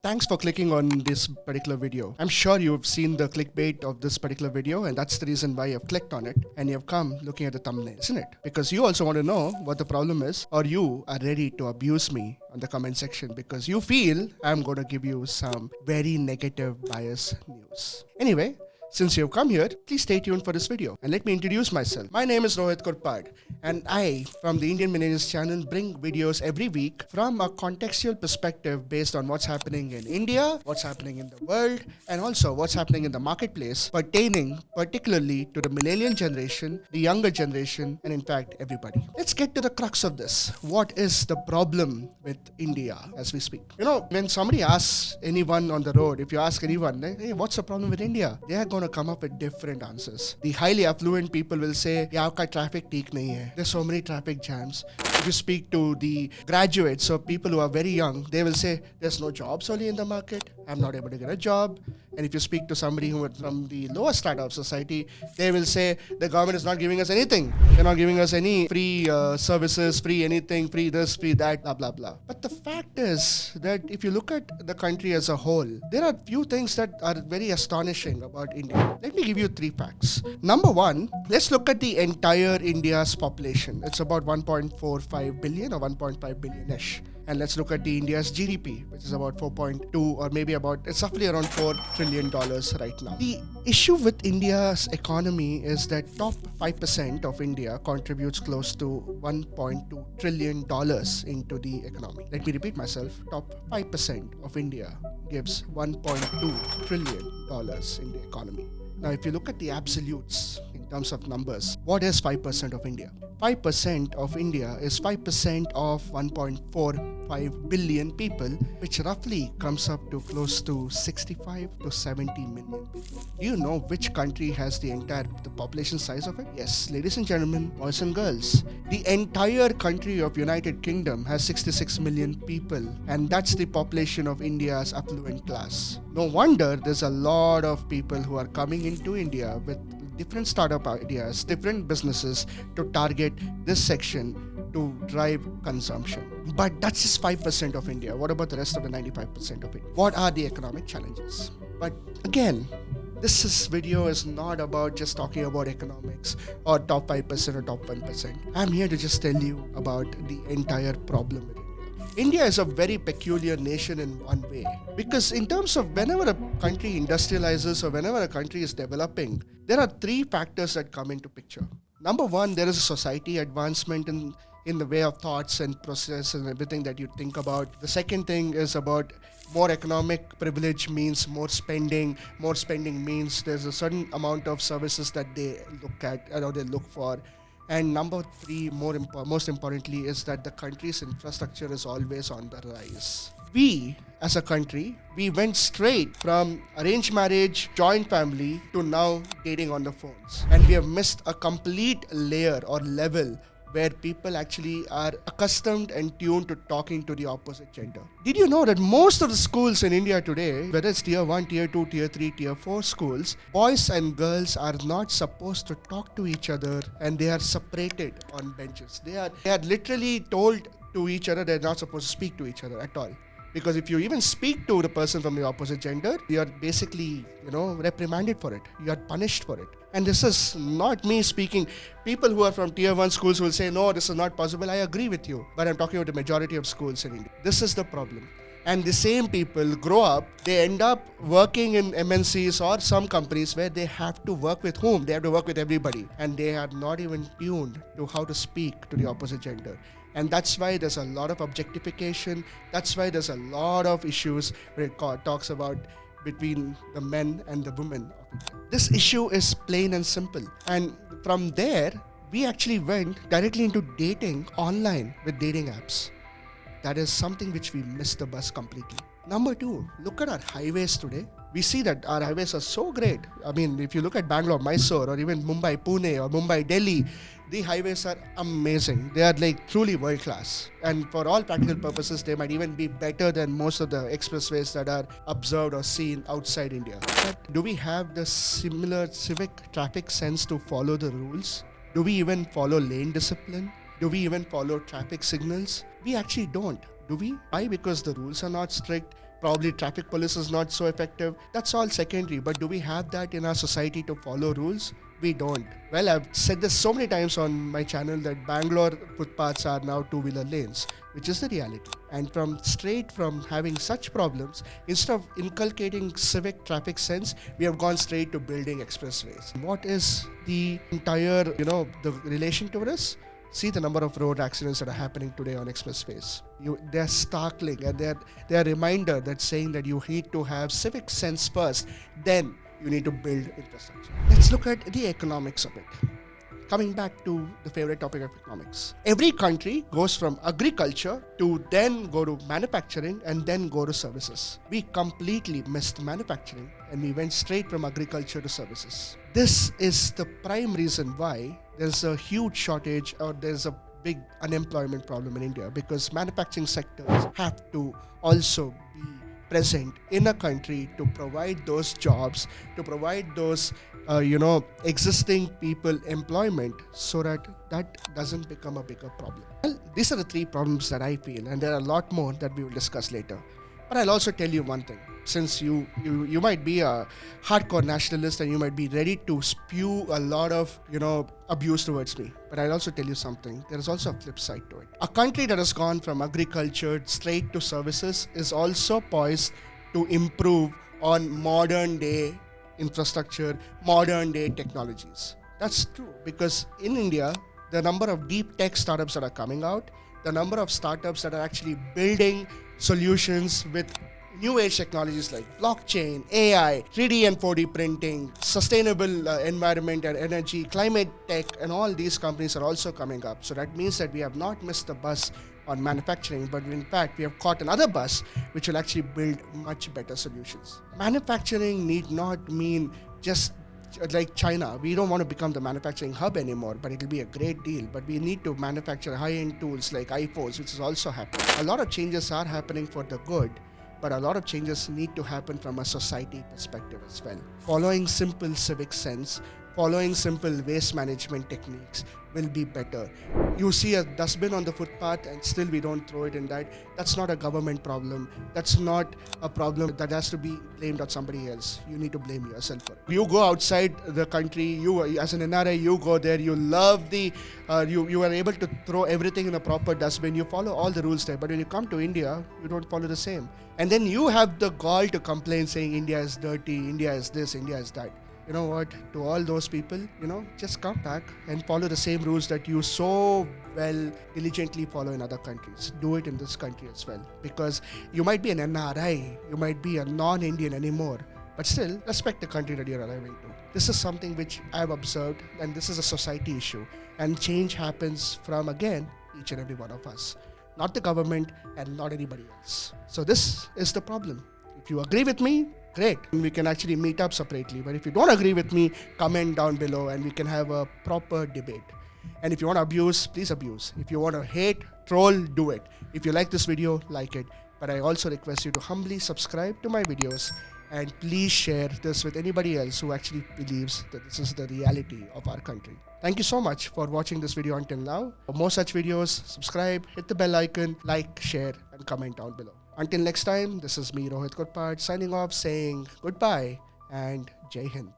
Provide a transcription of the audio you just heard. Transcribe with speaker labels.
Speaker 1: Thanks for clicking on this particular video. I'm sure you've seen the clickbait of this particular video, and that's the reason why you've clicked on it and you've come looking at the thumbnail, isn't it? Because you also want to know what the problem is, or you are ready to abuse me on the comment section because you feel I'm going to give you some very negative bias news. Anyway, since you've come here, please stay tuned for this video and let me introduce myself. My name is Rohit Kurpad and I, from the Indian Millennials channel, bring videos every week from a contextual perspective based on what's happening in India, what's happening in the world, and also what's happening in the marketplace pertaining particularly to the millennial generation, the younger generation, and in fact, everybody. Let's get to the crux of this. What is the problem with India as we speak? You know, when somebody asks anyone on the road, if you ask anyone, hey, what's the problem with India? They are going to come up with different answers. The highly affluent people will say, yeah, आपका traffic ठीक नहीं है. There's so many traffic jams. If you speak to the graduates or people who are very young, they will say, there's no jobs only in the market. I'm not able to get a job. And if you speak to somebody who is from the lower strata of society, they will say the government is not giving us anything. They're not giving us any free services, free anything, free this, free that, blah, blah, blah. But the fact is that if you look at the country as a whole, there are few things that are very astonishing about India. Let me give you 3 facts. Number 1, let's look at the entire India's population. It's about 1.45 billion or 1.5 billion-ish. And let's look at the India's GDP, which is about 4.2 or maybe about, it's roughly around $4 trillion right now. The issue with India's economy is that top 5% of India contributes close to $1.2 trillion into the economy. Let me repeat myself. Top 5% of India gives $1.2 trillion in the economy. Now, if you look at the absolutes in terms of numbers, what is 5% of India? 5% of India is 5% of 1.45 billion people, which roughly comes up to close to 65 to 70 million people. Do you know which country has the population size of it? Yes, ladies and gentlemen, boys and girls. The entire country of United Kingdom has 66 million people, and that's the population of India's affluent class. No wonder there's a lot of people who are coming into India with different startup ideas, different businesses to target this section to drive consumption. But that's just 5% of India. What about the rest of the 95% of it? What are the economic challenges? But again, this video is not about just talking about economics or top 5% or top 1%. I'm here to just tell you about the entire problem with India. India is a very peculiar nation in one way, because in terms of whenever a country industrializes or whenever a country is developing, there are 3 factors that come into picture. Number 1, there is a society advancement in the way of thoughts and process and everything that you think about. The second thing is about more economic privilege means more spending. More spending means there's a certain amount of services that they look at or they look for. And number 3, most importantly, is that the country's infrastructure is always on the rise. We, as a country, we went straight from arranged marriage, joint family, to now dating on the phones. And we have missed a complete layer or level where people actually are accustomed and tuned to talking to the opposite gender. Did you know that most of the schools in India today, whether it's tier 1, tier 2, tier 3, tier 4 schools, boys and girls are not supposed to talk to each other and they are separated on benches. They are literally told to each other they're not supposed to speak to each other at all. Because if you even speak to the person from the opposite gender, you are basically, reprimanded for it. You are punished for it. And this is not me speaking. People who are from tier 1 schools will say, no, this is not possible. I agree with you. But I'm talking about the majority of schools in India. This is the problem. And the same people grow up, they end up working in MNCs or some companies where they have to work with whom? They have to work with everybody. And they are not even tuned to how to speak to the opposite gender. And that's why there's a lot of objectification. That's why there's a lot of issues where it talks about between the men and the women. This issue is plain and simple. And from there, we actually went directly into dating online with dating apps. That is something which we missed the bus completely. Number 2, look at our highways today. We see that our highways are so great. I mean, if you look at Bangalore, Mysore, or even Mumbai, Pune, or Mumbai, Delhi, the highways are amazing. They are like truly world class. And for all practical purposes, they might even be better than most of the expressways that are observed or seen outside India. But do we have the similar civic traffic sense to follow the rules? Do we even follow lane discipline? Do we even follow traffic signals? We actually don't. Do we? Why? Because the rules are not strict. Probably traffic police is not so effective. That's all secondary. But do we have that in our society to follow rules? We don't. Well, I've said this so many times on my channel that Bangalore footpaths are now two-wheeler lanes, which is the reality. And from having such problems, instead of inculcating civic traffic sense, we have gone straight to building expressways. What is the entire, the relation to this? See the number of road accidents that are happening today on expressways. They're startling, and they're a reminder that's saying that you need to have civic sense first, then you need to build infrastructure. Let's look at the economics of it. Coming back to the favorite topic of economics. Every country goes from agriculture to then go to manufacturing and then go to services. We completely missed manufacturing and we went straight from agriculture to services. This is the prime reason why there's a huge shortage or there's a big unemployment problem in India, because manufacturing sectors have to also be present in a country to provide those jobs, to provide those existing people employment, so that doesn't become a bigger problem. Well, these are the three problems that I feel, and there are a lot more that we will discuss later. But I'll also tell you one thing. Since you might be a hardcore nationalist and you might be ready to spew a lot of, abuse towards me. But I'll also tell you something. There is also a flip side to it. A country that has gone from agriculture straight to services is also poised to improve on modern day infrastructure, modern day technologies. That's true, because in India, the number of deep tech startups that are coming out, the number of startups that are actually building solutions with new age technologies like blockchain, AI, 3D and 4D printing, sustainable environment and energy, climate tech, and all these companies are also coming up. So that means that we have not missed the bus on manufacturing, but in fact, we have caught another bus which will actually build much better solutions. Manufacturing need not mean just like China. We don't want to become the manufacturing hub anymore, but it'll be a great deal. But we need to manufacture high-end tools like iPhones, which is also happening. A lot of changes are happening for the good, but a lot of changes need to happen from a society perspective as well. Following simple civic sense, following simple waste management techniques will be better. You see a dustbin on the footpath and still we don't throw it in that. That's not a government problem. That's not a problem that has to be blamed on somebody else. You need to blame yourself for it. You go outside the country, you as an NRI, you go there, you love you are able to throw everything in a proper dustbin. You follow all the rules there. But when you come to India, you don't follow the same. And then you have the gall to complain saying India is dirty, India is this, India is that. You know what, to all those people, just come back and follow the same rules that you so well diligently follow in other countries. Do it in this country as well. Because you might be an NRI, you might be a non-Indian anymore, but still respect the country that you're arriving to. This is something which I've observed, and this is a society issue. And change happens from, again, each and every one of us. Not the government and not anybody else. So this is the problem. If you agree with me, great. We can actually meet up separately. But if you don't agree with me, comment down below and we can have a proper debate. And if you want to abuse, please abuse. If you want to hate, troll, do it. If you like this video, like it. But I also request you to humbly subscribe to my videos and please share this with anybody else who actually believes that this is the reality of our country. Thank you so much for watching this video until now. For more such videos, subscribe, hit the bell icon, like, share, and comment down below. Until next time, this is me, Rohit Kurpad, signing off, saying goodbye and Jai Hind.